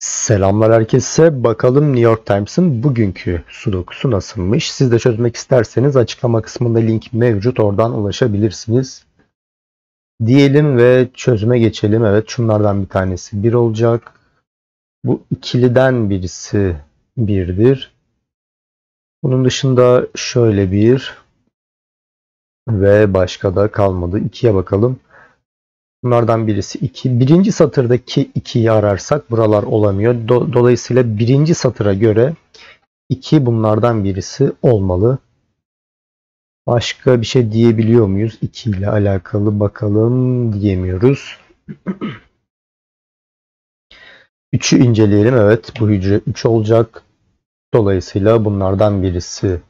Selamlar herkese. Bakalım New York Times'ın bugünkü sudokusu nasılmış? Siz de çözmek isterseniz açıklama kısmında link mevcut. Oradan ulaşabilirsiniz. Diyelim ve çözüme geçelim. Evet, şunlardan bir tanesi 1 olacak. Bu ikiliden birisi 1'dir. Bunun dışında şöyle bir ve başka da kalmadı. 2'ye bakalım. Bunlardan birisi 2. Birinci satırdaki 2'yi ararsak buralar olamıyor. Dolayısıyla birinci satıra göre 2 bunlardan birisi olmalı. Başka bir şey diyebiliyor muyuz? 2 ile alakalı bakalım, diyemiyoruz. 3'ü inceleyelim. Evet, bu hücre 3 olacak. Dolayısıyla bunlardan birisi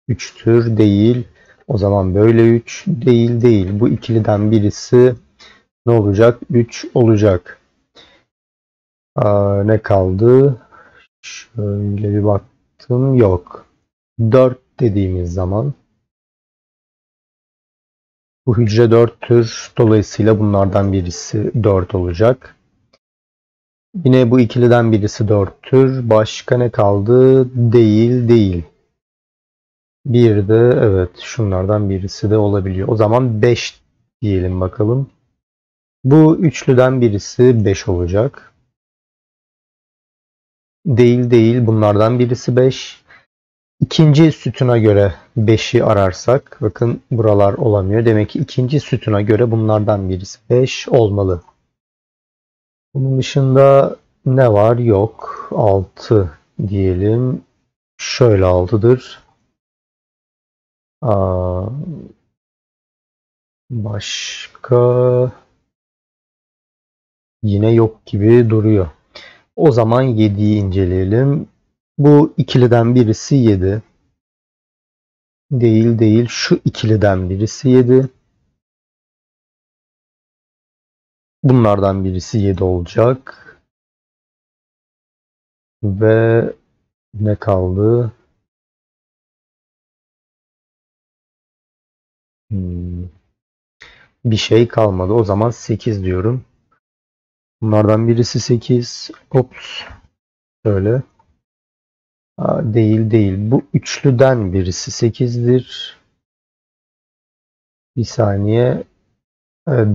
3'tür. Değil. O zaman böyle 3 değil. Bu ikiliden birisi ne olacak? 3 olacak. Ne kaldı? Şöyle bir baktım. Yok. 4 dediğimiz zaman bu hücre 4'tür. Dolayısıyla bunlardan birisi 4 olacak. Yine bu ikiliden birisi 4'tür. Başka ne kaldı? Değil. Bir de evet, şunlardan birisi de olabiliyor. O zaman 5 diyelim bakalım. Bu üçlüden birisi 5 olacak. Değil. Bunlardan birisi 5. İkinci sütuna göre 5'i ararsak, bakın buralar olamıyor. Demek ki ikinci sütuna göre bunlardan birisi 5 olmalı. Bunun dışında ne var? Yok. 6 diyelim. Şöyle 6'dır. Başka yine yok gibi duruyor. O zaman 7'yi inceleyelim. Bu ikiliden birisi 7. Değil. Şu ikiliden birisi 7. Bunlardan birisi 7 olacak. Ve ne kaldı? Bir şey kalmadı. O zaman 8 diyorum. Bunlardan birisi 8. Ops. Şöyle. Değil. Bu üçlüden birisi 8'dir. Bir saniye. Evet,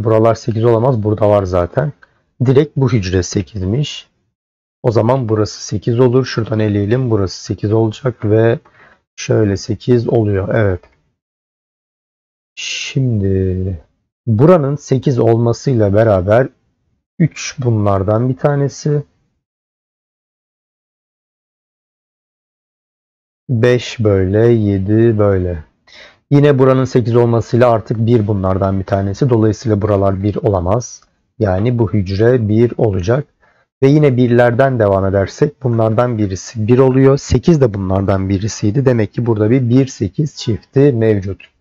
buralar 8 olamaz. Burada var zaten. Direkt bu hücre 8'miş. O zaman burası 8 olur. Şuradan eleyelim. Burası 8 olacak ve şöyle 8 oluyor. Evet. Şimdi buranın 8 olmasıyla beraber 3 bunlardan bir tanesi. 5 böyle, 7 böyle. Yine buranın 8 olmasıyla artık 1 bunlardan bir tanesi. Dolayısıyla buralar 1 olamaz. Yani bu hücre 1 olacak. Ve yine birlerden devam edersek bunlardan birisi 1 oluyor. 8 de bunlardan birisiydi. Demek ki burada bir 1-8 çifti mevcut.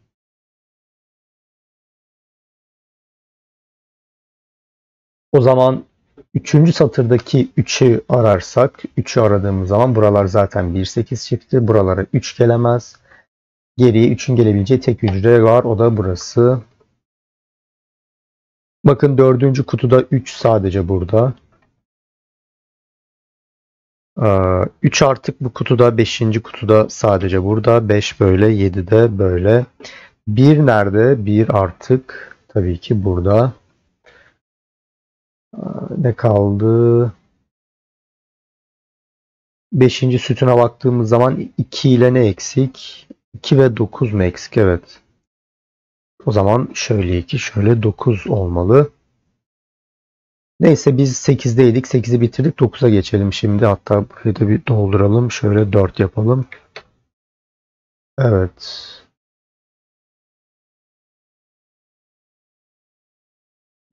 O zaman 3. satırdaki 3'ü ararsak, 3'ü aradığımız zaman buralar zaten 1-8 çifti. Buralara 3 gelemez. Geriye 3'ün gelebileceği tek hücre var. O da burası. Bakın 4. kutuda 3 sadece burada. 3 artık bu kutuda, 5. kutuda sadece burada. 5 böyle, 7 de böyle. 1 nerede? 1 artık tabii ki burada. Ne kaldı? 5. sütuna baktığımız zaman 2 ile ne eksik? 2 ve 9 mu eksik? Evet. O zaman şöyle 2, şöyle 9 olmalı. Neyse, biz 8'deydik. 8'i bitirdik. 9'a geçelim şimdi. Hatta burayı da bir dolduralım. Şöyle 4 yapalım. Evet.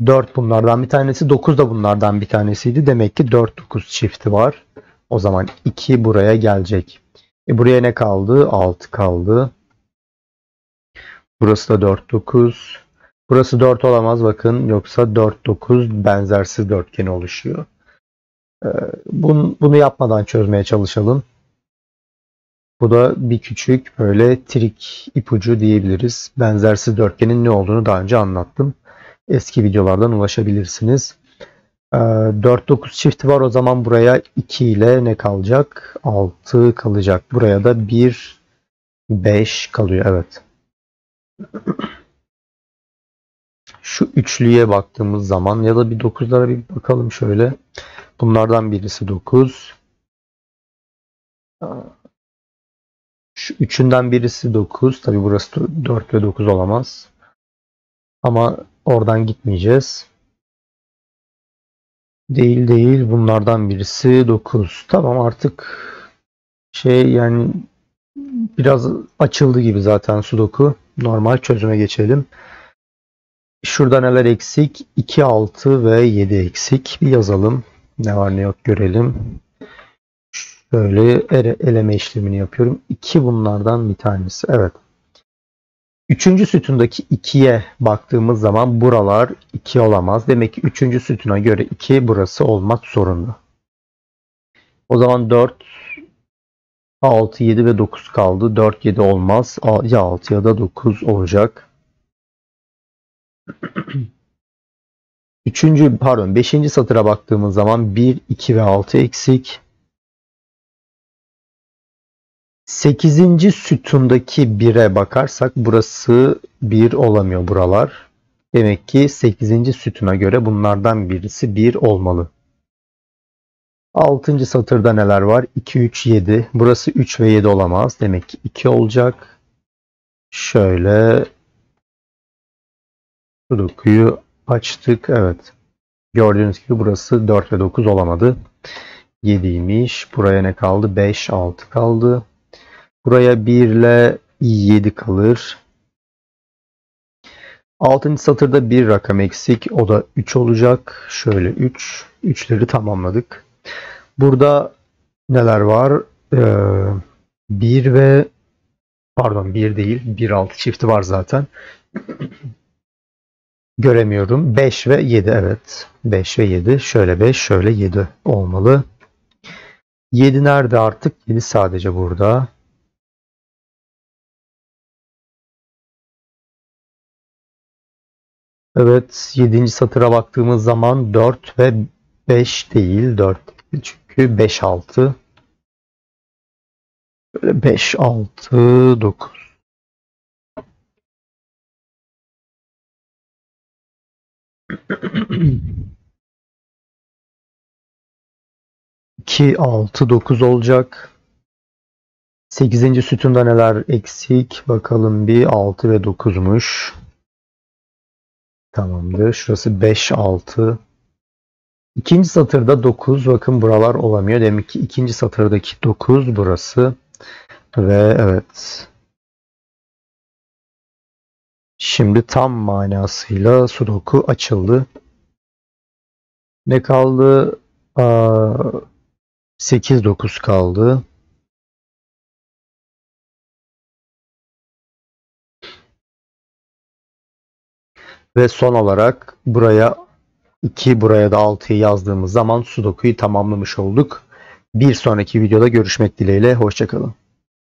Dört bunlardan bir tanesi. 9 da bunlardan bir tanesiydi. Demek ki 4-9 çifti var. O zaman 2 buraya gelecek. Buraya ne kaldı? 6 kaldı. Burası da 4-9. Burası 4 olamaz bakın. Yoksa 4-9 benzersiz dörtgeni oluşuyor. Bunu yapmadan çözmeye çalışalım. Bu da bir küçük böyle trik ipucu diyebiliriz. Benzersiz dörtgenin ne olduğunu daha önce anlattım. Eski videolardan ulaşabilirsiniz. 4-9 çifti var. O zaman buraya 2 ile ne kalacak? 6 kalacak. Buraya da 1, 5 kalıyor. Evet. Şu üçlüye baktığımız zaman ya da bir 9'lara bir bakalım şöyle. Bunlardan birisi 9. Şu üçünden birisi 9. Tabi burası 4 ve 9 olamaz. Ama oradan gitmeyeceğiz. Değil. Bunlardan birisi 9. Tamam, artık yani biraz açıldı gibi zaten Sudoku. Normal çözüme geçelim. Şurada neler eksik? 2, 6 ve 7 eksik. Bir yazalım. Ne var ne yok görelim. Şöyle eleme işlemini yapıyorum. 2 bunlardan bir tanesi. Evet. Üçüncü sütundaki 2'ye baktığımız zaman buralar 2 olamaz. Demek ki üçüncü sütuna göre 2 burası olmak zorunda. O zaman 4, 6, 7 ve 9 kaldı. 4, 7 olmaz. Ya 6 ya da 9 olacak. Beşinci satıra baktığımız zaman 1, 2 ve 6 eksik. 8. sütundaki 1'e bakarsak burası 1 olamıyor buralar. Demek ki 8. sütuna göre bunlardan birisi 1 olmalı. 6. satırda neler var? 2, 3, 7. Burası 3 ve 7 olamaz. Demek ki 2 olacak. Şöyle Sudoku'yu açtık. Evet. Gördüğünüz gibi burası 4 ve 9 olamadı. 7'ymiş. Buraya ne kaldı? 5, 6 kaldı. Buraya 1 ile 7 kalır. 6. satırda bir rakam eksik. O da 3 olacak. Şöyle 3. 3'leri tamamladık. Burada neler var? 1 ve 1 değil. 1, 6 çifti var zaten. Göremiyorum. 5 ve 7. Evet. 5 ve 7. Şöyle 5, şöyle 7 olmalı. 7 nerede artık? 7 sadece burada. Evet. 7. satıra baktığımız zaman 4 ve 5 değil. 4 değil. Çünkü 5, 6. Böyle 5, 6, 9. 2, 6, 9 olacak. 8. sütunda neler eksik? Bakalım bir 6 ve 9'muş. Tamamdır. Şurası 5, 6. İkinci satırda 9. Bakın buralar olamıyor. Demek ki ikinci satırdaki 9 burası. Ve evet. Şimdi tam manasıyla Sudoku açıldı. Ne kaldı? 8, 9 kaldı. Ve son olarak buraya 2, buraya da 6'yı yazdığımız zaman Sudoku'yu tamamlamış olduk. Bir sonraki videoda görüşmek dileğiyle. Hoşça kalın.